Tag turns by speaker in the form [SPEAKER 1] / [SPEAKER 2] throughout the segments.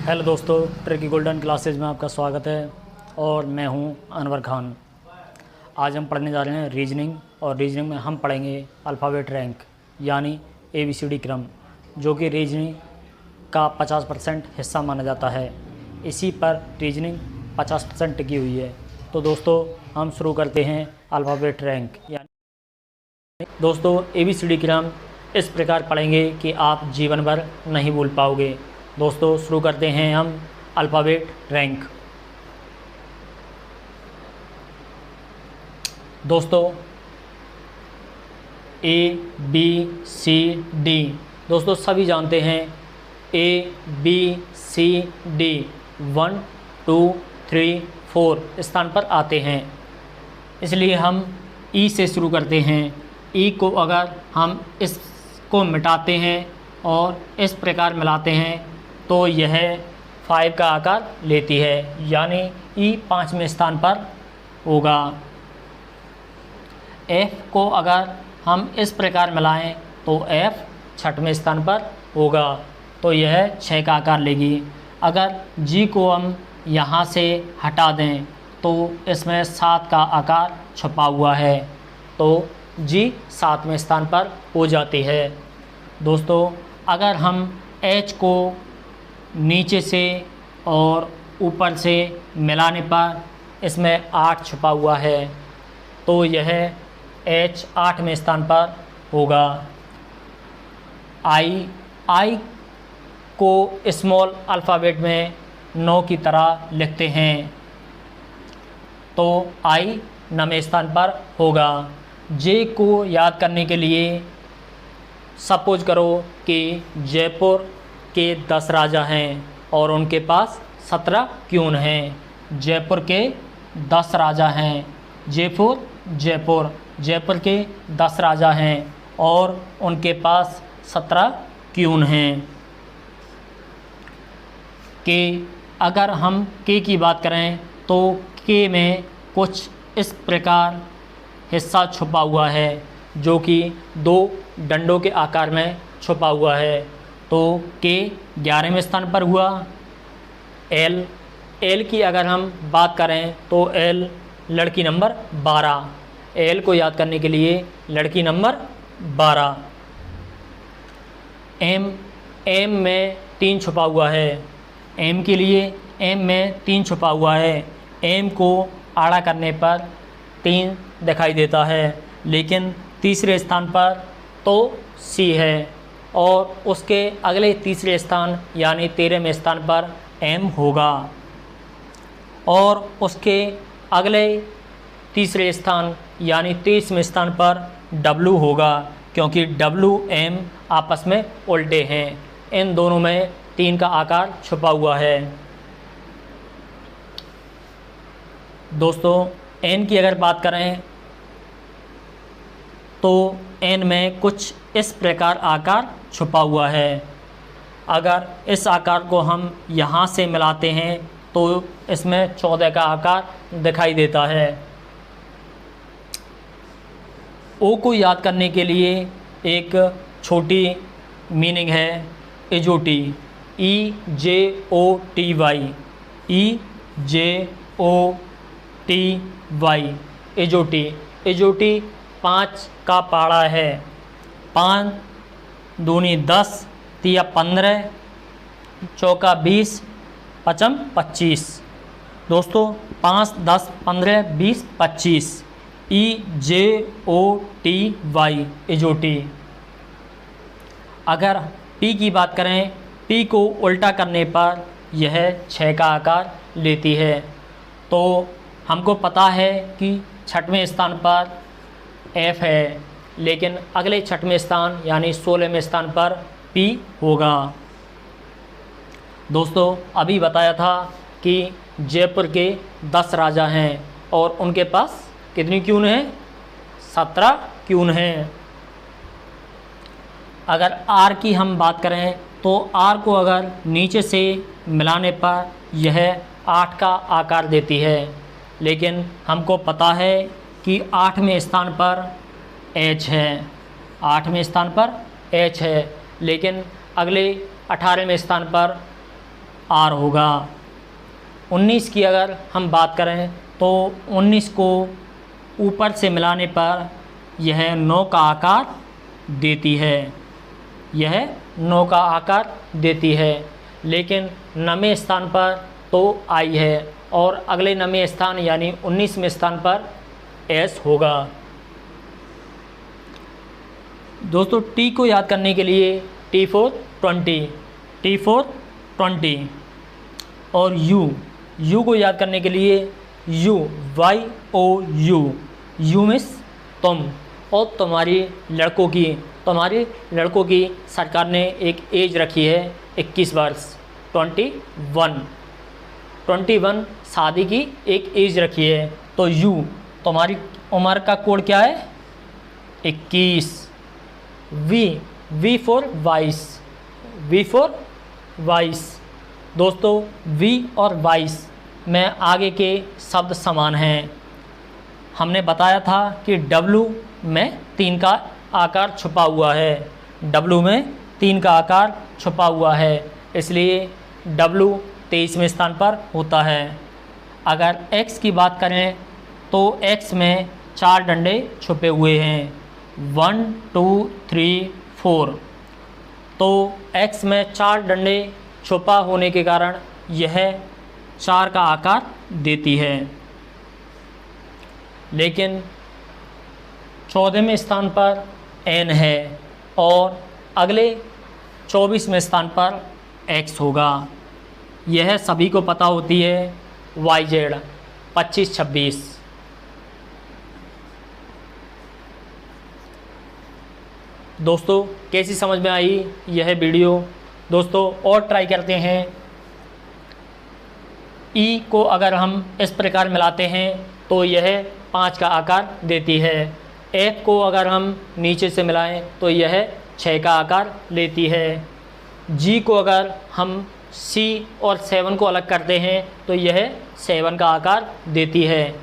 [SPEAKER 1] Hello दोस्तों, tricky golden classes में आपका स्वागत है और मैं हूं अनवर खान। आज हम पढ़ने जा रहे हैं रीजनिंग, और रीजनिंग में हम पढ़ेंगे अल्फ़ाबेट रैंक यानी ABCD क्रम, जो कि रीजनिंग का 50% हिस्सा माना जाता है। इसी पर रीजनिंग 50% टिकी हुई है। तो दोस्तों हम शुरू करते हैं अल्फ़ाबेट रैंक यानी दोस्तों ABCD क्रम इस प्रकार पढ़ेंगे कि आप जीवन भर नहीं भूल पाओगे। दोस्तों शुरू करते हैं हम अल्फ़ाबेट रैंक। दोस्तों ABCD दोस्तों सभी जानते हैं ABCD 1 2 3 4 स्थान पर आते हैं, इसलिए हम E से शुरू करते हैं। E को अगर हम इसको मिटाते हैं और इस प्रकार मिलाते हैं तो यह 5 का आकार लेती है, यानी E 5वें स्थान पर होगा। F को अगर हम इस प्रकार मिलाएं तो F 6वें स्थान पर होगा, तो यह 6 का आकार लेगी। अगर G को हम यहाँ से हटा दें तो इसमें 7 का आकार छुपा हुआ है, तो G 7वें स्थान पर हो जाती है। दोस्तों अगर हम H को नीचे से और ऊपर से मिलाने पर इसमें 8 छुपा हुआ है, तो यह H 8वें स्थान पर होगा। I को स्मॉल अल्फ़ाबेट में 9 की तरह लिखते हैं, तो I 9वें स्थान पर होगा। J को याद करने के लिए सपोज करो कि जयपुर के 10 राजा हैं और उनके पास 17 क्यून हैं। जयपुर के 10 राजा हैं, जयपुर के 10 राजा हैं और उनके पास 17 क्यून हैं। के अगर हम के की बात करें तो के में कुछ इस प्रकार हिस्सा छुपा हुआ है, जो कि 2 डंडों के आकार में छुपा हुआ है, तो के 11वें स्थान पर हुआ। एल की अगर हम बात करें तो एल लड़की नंबर 12, एल को याद करने के लिए लड़की नंबर 12। एम में 3 छुपा हुआ है, एम के लिए एम में 3 छुपा हुआ है। एम को आड़ा करने पर 3 दिखाई देता है, लेकिन तीसरे स्थान पर तो सी है और उसके अगले तीसरे स्थान यानी 13वें स्थान पर एम होगा, और उसके अगले तीसरे स्थान यानी 23वें स्थान पर डब्लू होगा, क्योंकि डब्लू एम आपस में उल्टे हैं। इन दोनों में 3 का आकार छुपा हुआ है। दोस्तों एन की अगर बात करें तो एन में कुछ इस प्रकार आकार छुपा हुआ है। अगर इस आकार को हम यहाँ से मिलाते हैं तो इसमें 14 का आकार दिखाई देता है। ओ को याद करने के लिए एक छोटी मीनिंग है इजोटी, EJOTY, इजोटी 5 का पाड़ा है। 5 दूनी 10, तिया 15, चौका 20, पचम 25। दोस्तों 5, 10, 15, 20, 25, EJOTY इजोटी। अगर पी की बात करें, पी को उल्टा करने पर यह 6 का आकार लेती है, तो हमको पता है कि 6वें स्थान पर एफ है, लेकिन अगले 6वें स्थान यानी 16वें स्थान पर पी होगा। दोस्तों अभी बताया था कि जयपुर के 10 राजा हैं और उनके पास कितनी क्यून है? 17 क्यून हैं। अगर आर की हम बात करें तो आर को अगर नीचे से मिलाने पर यह 8 का आकार देती है, लेकिन हमको पता है कि 8वें स्थान पर एच है, 8वें स्थान पर एच है, लेकिन अगले 18वें स्थान पर R होगा। 19 की अगर हम बात करें तो 19 को ऊपर से मिलाने पर यह 9 का आकार देती है, यह 9 का आकार देती है। लेकिन नवें स्थान पर तो I है और अगले नवें स्थान यानी 19वें स्थान पर S होगा। दोस्तों T को याद करने के लिए T for 20 और U को याद करने के लिए U मीन्स तुम और तुम्हारे लड़कों की सरकार ने एक एज रखी है 21 वर्ष 21 शादी की एक एज रखी है। तो U तुम्हारी उम्र का कोड क्या है 21। V for vice. दोस्तों V और वाइस में आगे के शब्द समान हैं। हमने बताया था कि W में 3 का आकार छुपा हुआ है, W में 3 का आकार छुपा हुआ है, इसलिए W 23वें स्थान पर होता है। अगर X की बात करें तो X में 4 डंडे छुपे हुए हैं 1 2 3 4। तो X में 4 डंडे छुपा होने के कारण यह 4 का आकार देती है। लेकिन 14वें स्थान पर N है और अगले 24वें स्थान पर X होगा। यह सभी को पता होती है YZ 25-26। दोस्तों कैसी समझ में आई यह वीडियो? दोस्तों और ट्राई करते हैं। E को अगर हम इस प्रकार मिलाते हैं तो यह 5 का आकार देती है। F को अगर हम नीचे से मिलाएं तो यह 6 का आकार लेती है। G को अगर हम C और 7 को अलग करते हैं तो यह 7 का आकार देती है।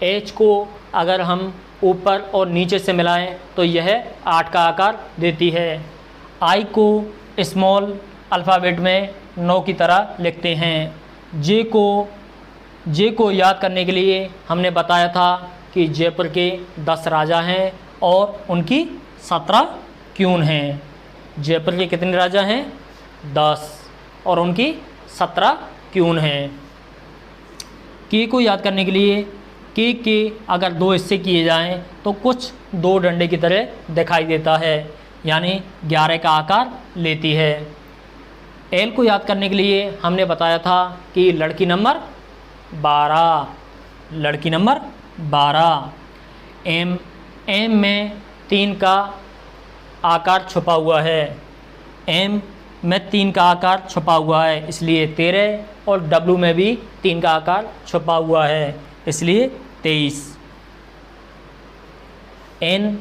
[SPEAKER 1] H को अगर हम ऊपर और नीचे से मिलाएं तो यह 8 का आकार देती है। I को स्मॉल अल्फ़ाबेट में 9 की तरह लिखते हैं। J को याद करने के लिए हमने बताया था कि जयपुर के 10 राजा हैं और उनकी 17 क्वीन हैं। जयपुर के कितने राजा हैं? 10 और उनकी 17 क्वीन हैं। K को याद करने के लिए के अगर 2 हिस्से किए जाएं तो कुछ 2 डंडे की तरह दिखाई देता है, यानी 11 का आकार लेती है। L को याद करने के लिए हमने बताया था कि लड़की नंबर 12। M में 3 का आकार छुपा हुआ है। M में 3 का आकार छुपा हुआ है इसलिए 13 और W में भी 3 का आकार छुपा हुआ है इसलिए 23। N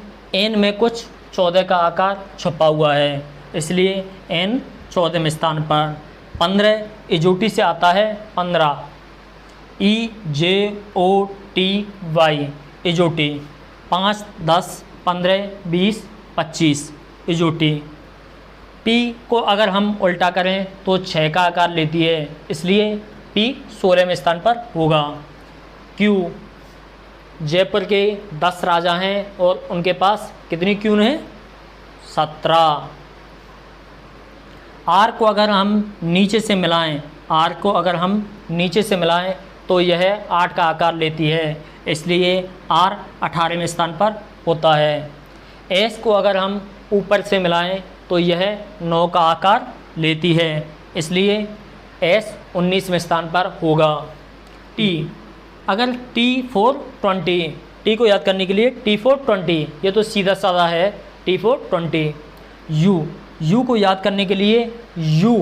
[SPEAKER 1] में कुछ 14 का आकार छुपा हुआ है इसलिए N 14वें स्थान पर। 15 इजोटी से आता है 15 EJOTY इजोटी। 5 10 15 20 25 इजोटी। P को अगर हम उल्टा करें तो 6 का आकार लेती है इसलिए P 16वें स्थान पर होगा। Q जयपुर के 10 राजा हैं और उनके पास कितनी क्वीन हैं? 17। R को अगर हम नीचे से मिलाएं तो यह 8 का आकार लेती है इसलिए R 18वें स्थान पर होता है। S को अगर हम ऊपर से मिलाएं तो यह 9 का आकार लेती है इसलिए S 19वें स्थान पर होगा। T अगर T for 20, T को याद करने के लिए T for 20, ये तो सीधा साधा है T for 20। U को याद करने के लिए U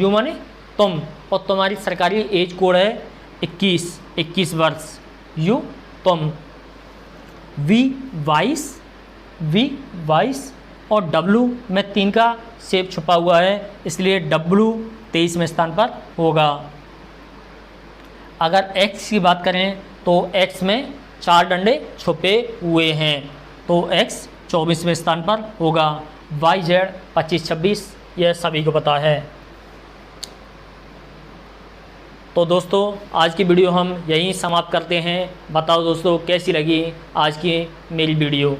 [SPEAKER 1] माने तुम और तुम्हारी सरकारी एज कोड है 21 वर्ष। U तुम। V वाइस और W में 3 का शेप छुपा हुआ है इसलिए W 23वें स्थान पर होगा। अगर X की बात करें तो X में 4 डंडे छुपे हुए हैं तो X 24वें स्थान पर होगा। YZ 25-26 यह सभी को पता है। तो दोस्तों आज की वीडियो हम यहीं समाप्त करते हैं। बताओ दोस्तों कैसी लगी आज की मेरी वीडियो।